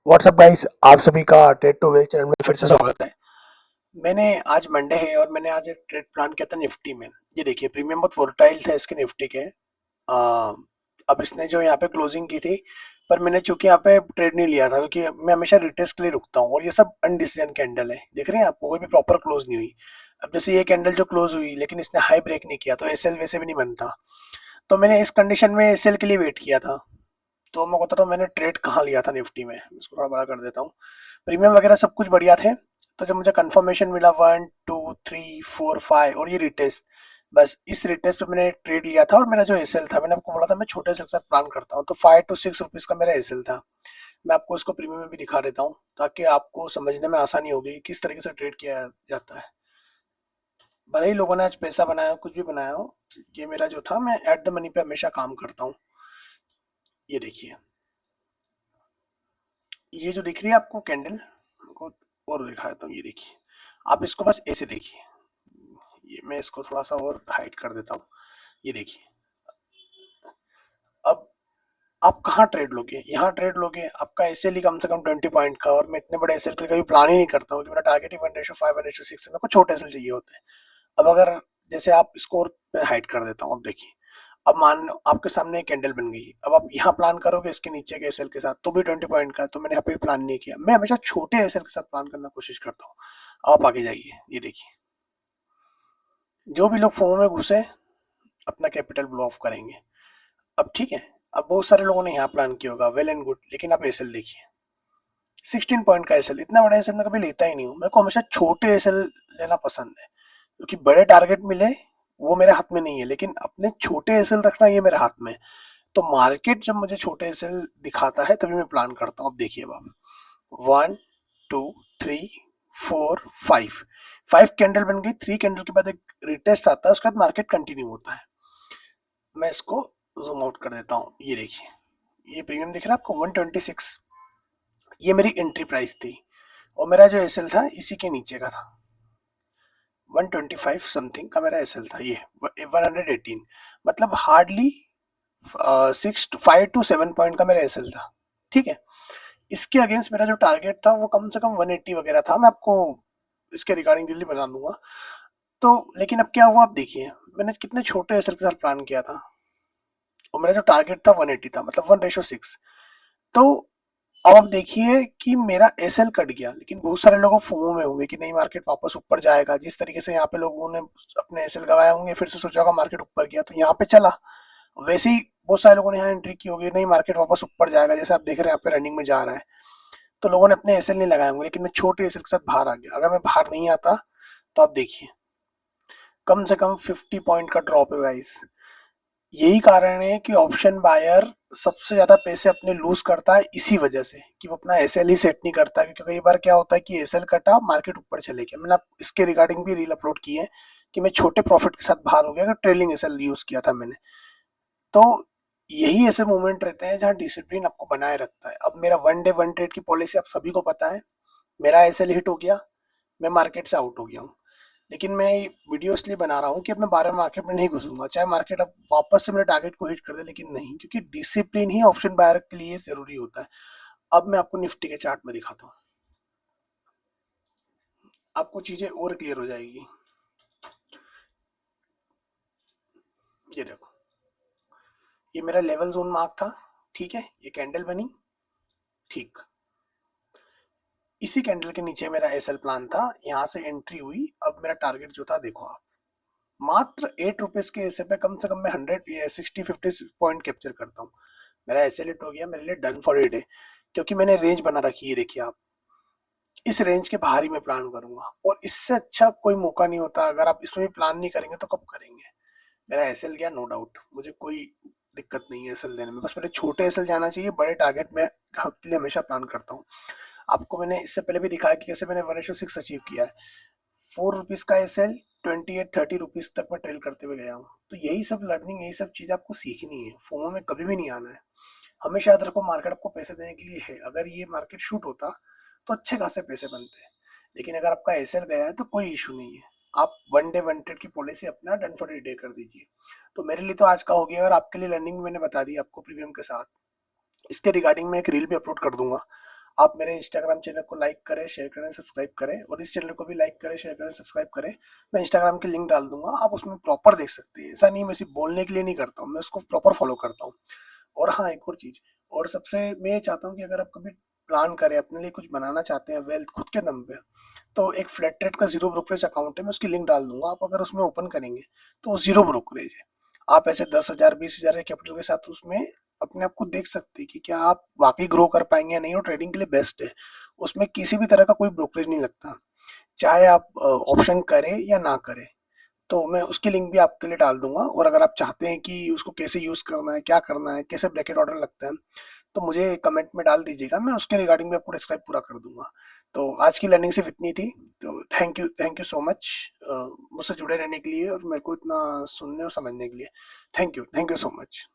WhatsApp guys, आप सभी का ट्रेड टू वेल चैनल में फिर से स्वागत है। मैंने आज मंडे है और मैंने आज एक ट्रेड प्लान किया था निफ्टी में। ये देखिए प्रीमियम बहुत वोलेटाइल थे इसके निफ्टी के। अब इसने जो यहाँ पे क्लोजिंग की थी, पर मैंने चूंकि यहाँ पे ट्रेड नहीं लिया था क्योंकि मैं हमेशा रिटेस्ट के लिए रुकता हूँ और ये सब अनडिसीजन कैंडल है। देख रहे हैं आपको, कोई भी प्रॉपर क्लोज नहीं हुई। अब जैसे ये कैंडल जो क्लोज हुई लेकिन इसने हाई ब्रेक नहीं किया तो एसएल वैसे भी नहीं बनता। तो मैंने इस कंडीशन में एसएल के लिए वेट किया था। तो मैं बता रहा हूँ मैंने ट्रेड कहाँ लिया था निफ्टी में, इसको थोड़ा बड़ा कर देता हूँ। प्रीमियम वगैरह सब कुछ बढ़िया थे। तो जब मुझे कंफर्मेशन मिला 1 2 3 4 5 और ये रिटेस्ट, बस इस रिटेस्ट पे मैंने ट्रेड लिया था। और मेरा जो एसएल था, मैंने आपको बोला था मैं छोटे एसएल के साथ प्लान करता हूँ, तो 5 to 6 रुपीज का मेरा एसएल था। मैं आपको इसको प्रीमियम में भी दिखा देता हूँ ताकि आपको समझने में आसानी होगी किस तरीके से ट्रेड किया जाता है। भले ही लोगों ने आज पैसा बनाया हो, कुछ भी बनाया हो, ये मेरा जो था, मैं एट द मनी पे हमेशा काम करता हूँ। ये देखिए, ये जो दिख रही है आपको कैंडल को, और दिखा देता हूँ। ये देखिए, आप इसको बस ऐसे देखिए। ये मैं इसको थोड़ा सा और हाइड कर देता हूँ। ये देखिए, अब आप कहाँ ट्रेड लोगे? यहाँ ट्रेड लोगे, आपका एसएल ही कम से कम 20 पॉइंट का। और मैं इतने बड़े एसएल के लिए कभी प्लान ही नहीं करता हूँ कि मेरा टारगेट ही 1:5 1:6 है। मेरे को छोटे एसएल चाहिए होते हैं। अब अगर जैसे आप इसको और हाइड कर देता हूँ, अब देखिए, अब मान लो आपके सामने एक कैंडल बन गई। अब आप यहाँ प्लान करोगे इसके नीचे के एसएल के साथ, तो भी 20 पॉइंट का, तो मैंने यहाँ पे प्लान नहीं किया। मैं हमेशा छोटे एसएल के साथ प्लान करना कोशिश करता हूँ। अब आप आगे जाइए। ये देखिए, जो भी लोग फोमो में घुसे अपना कैपिटल ब्लो ऑफ करेंगे। अब ठीक है, अब बहुत सारे लोगों ने यहाँ प्लान किया होगा, वेल एंड गुड, लेकिन आप एसएल देखिए, 16 पॉइंट का एसएल। इतना बड़ा एसएल मैं कभी लेता ही नहीं हूँ। मेरे को हमेशा छोटे एसएल लेना पसंद है क्योंकि बड़े टारगेट मिले वो मेरे हाथ में नहीं है, लेकिन अपने छोटे एसएल रखना ये मेरे हाथ में है। तो मार्केट जब मुझे छोटे एसएल दिखाता है तभी मैं प्लान करता हूँ। अब देखिए, अब 1 2 3 4 5, 5 कैंडल बन गई। 3 कैंडल के बाद एक रिटेस्ट आता है, उसके बाद मार्केट कंटिन्यू होता है। मैं इसको जूम आउट कर देता हूँ। ये देखिए, ये प्रीमियम दिख रहा है आपको 126। ये मेरी एंट्री प्राइस थी और मेरा जो एसएल था इसी के नीचे का था। 125 समथिंग का मेरा एसएल था। ये 118, मतलब हार्डली 5 to 7 पॉइंट का मेरा एसएल था। ठीक है, इसके अगेंस्ट मेरा जो टारगेट था वो कम से कम 180 वगैरह था। मैं आपको इसके रिगार्डिंग जल्दी बता दूंगा। तो लेकिन अब क्या हुआ, आप देखिए मैंने कितने छोटे एसएल के साथ प्लान किया था और मेरा जो टारगेट था 180 था, मतलब 1:6। तो अब आप देखिए कि मेरा एसएल कट गया, लेकिन बहुत सारे लोग फोमो में होंगे कि नहीं मार्केट वापस ऊपर जाएगा। जिस तरीके से यहाँ पे लोगों ने अपने एसएल गवाए होंगे, फिर से सोचा होगा मार्केट ऊपर गया तो यहाँ पे चला। वैसे ही बहुत सारे लोगों ने यहाँ एंट्री की होगी, नहीं मार्केट वापस ऊपर जाएगा, जैसे आप देख रहे हैं यहाँ पे रनिंग में जा रहा है। तो लोगों ने अपने एसएल नहीं लगाए होंगे, लेकिन मैं छोटे एसएल के साथ बाहर आ गया। अगर मैं बाहर नहीं आता तो आप देखिए कम से कम 50 पॉइंट का ड्रॉप है गाइस। यही कारण है कि ऑप्शन बायर सबसे ज्यादा पैसे अपने लूज करता है, इसी वजह से कि वो अपना एसएल ही सेट नहीं करता। क्योंकि कई बार क्या होता है कि एसएल कटा, मार्केट ऊपर चले गया। मैंने इसके रिगार्डिंग भी रील अपलोड की है कि मैं छोटे प्रॉफिट के साथ बाहर हो गया, अगर ट्रेलिंग एसएल यूज किया था मैंने। तो यही ऐसे मूवमेंट रहते हैं जहाँ डिसिप्लिन आपको बनाए रखता है। अब मेरा 1 डे 1 ट्रेड की पॉलिसी आप सभी को पता है। मेरा एसएल हिट हो गया, मैं मार्केट से आउट हो गया हूँ। लेकिन मैं वीडियो इसलिए बना रहा हूँ कि अब मैं 12 मार्केट में नहीं घुसूंगा, चाहे मार्केट अब वापस से मेरे टारगेट को हिट कर दे, लेकिन नहीं, क्योंकि डिसिप्लिन ही ऑप्शन बायर के लिए जरूरी होता है। अब मैं आपको निफ्टी के चार्ट में दिखाता हूँ, आपको चीजें और क्लियर हो जाएगी। ये देखो, ये मेरा लेवल जोन मार्क था। ठीक है, ये कैंडल बनी, ठीक, इसी कैंडल के नीचे मेरा एसएल प्लान था, यहाँ से एंट्री हुई। अब मेरा टारगेट जो था देखो आप, मात्र 8 रुपीज के ऐसे पे कम से कम मैं 160 50 पॉइंट कैप्चर करता हूँ। मेरा ऐसे लिट हो गया, मेरे लिए डन फॉर इट है। क्योंकि मैंने रेंज बना रखी है, देखिए आप, इस रेंज के बाहर ही मैं प्लान करूंगा और इससे अच्छा कोई मौका नहीं होता। अगर आप इसमें भी प्लान नहीं करेंगे तो कब करेंगे? मेरा एसएल गया, नो डाउट, मुझे कोई दिक्कत नहीं है एसएल लेने में, बस मेरे छोटे एसएल जाना चाहिए। बड़े टारगेट में के लिए हमेशा प्लान करता हूँ। आपको मैंने इससे पहले भी दिखाया कि कैसे मैंने 1:6 अचीव किया है। 4 रुपीज का एसएल 28 30 रुपीज तक मैं ट्रेल करते हुए गया हूँ। तो यही सब लर्निंग, यही सब चीज आपको सीखनी है। फोमो में कभी भी नहीं आना है। हमेशा याद रखो, मार्केट आपको पैसे देने के लिए है। अगर ये मार्केट शूट होता तो अच्छे खासे पैसे बनते हैं, लेकिन अगर आपका एसएल गया है तो कोई इशू नहीं है। आप 1 डे 1 ट्रेड की पॉलिसी अपना डन फॉर डे कर दीजिए। तो मेरे लिए तो आज का हो गया, और आपके लिए लर्निंग मैंने बता दी आपको प्रीमियम के साथ। इसके रिगार्डिंग मैं एक रील भी अपलोड कर दूंगा, आप मेरे इंस्टाग्राम चैनल को लाइक करें, शेयर करें, सब्सक्राइब करें, और इस चैनल को भी लाइक करें, शेयर करें, सब्सक्राइब करें। मैं इंस्टाग्राम की लिंक डाल दूंगा, आप उसमें प्रॉपर देख सकते हैं। ऐसा नहीं मैं सिर्फ बोलने के लिए नहीं करता हूँ, मैं उसको प्रॉपर फॉलो करता हूँ। और हाँ, एक और चीज, और सबसे मैं ये चाहता हूँ कि अगर आप कभी प्लान करें, अपने लिए कुछ बनाना चाहते हैं वेल्थ खुद के दम पे, तो एक फ्लैट ट्रेड का जीरो ब्रोकरेज अकाउंट है, मैं उसकी लिंक डाल दूंगा। आप अगर उसमें ओपन करेंगे तो वो जीरो ब्रोकरेज है। आप ऐसे 10,000 20,000 के कैपिटल के साथ उसमें अपने आप को देख सकते हैं कि क्या आप वाकई ग्रो कर पाएंगे या नहीं, और ट्रेडिंग के लिए बेस्ट है। उसमें किसी भी तरह का कोई ब्रोकरेज नहीं लगता, चाहे आप ऑप्शन करें या ना करें। तो मैं उसकी लिंक भी आपके लिए डाल दूंगा, और अगर आप चाहते हैं कि उसको कैसे यूज करना है, क्या करना है, कैसे ब्रैकेट ऑर्डर लगता है, तो मुझे कमेंट में डाल दीजिएगा, मैं उसके रिगार्डिंग भी आपको डिस्क्राइब पूरा कर दूंगा। तो आज की लर्निंग सिर्फ इतनी थी। तो थैंक यू सो मच मुझसे जुड़े रहने के लिए, और मेरे को इतना सुनने और समझने के लिए। Thank you so much.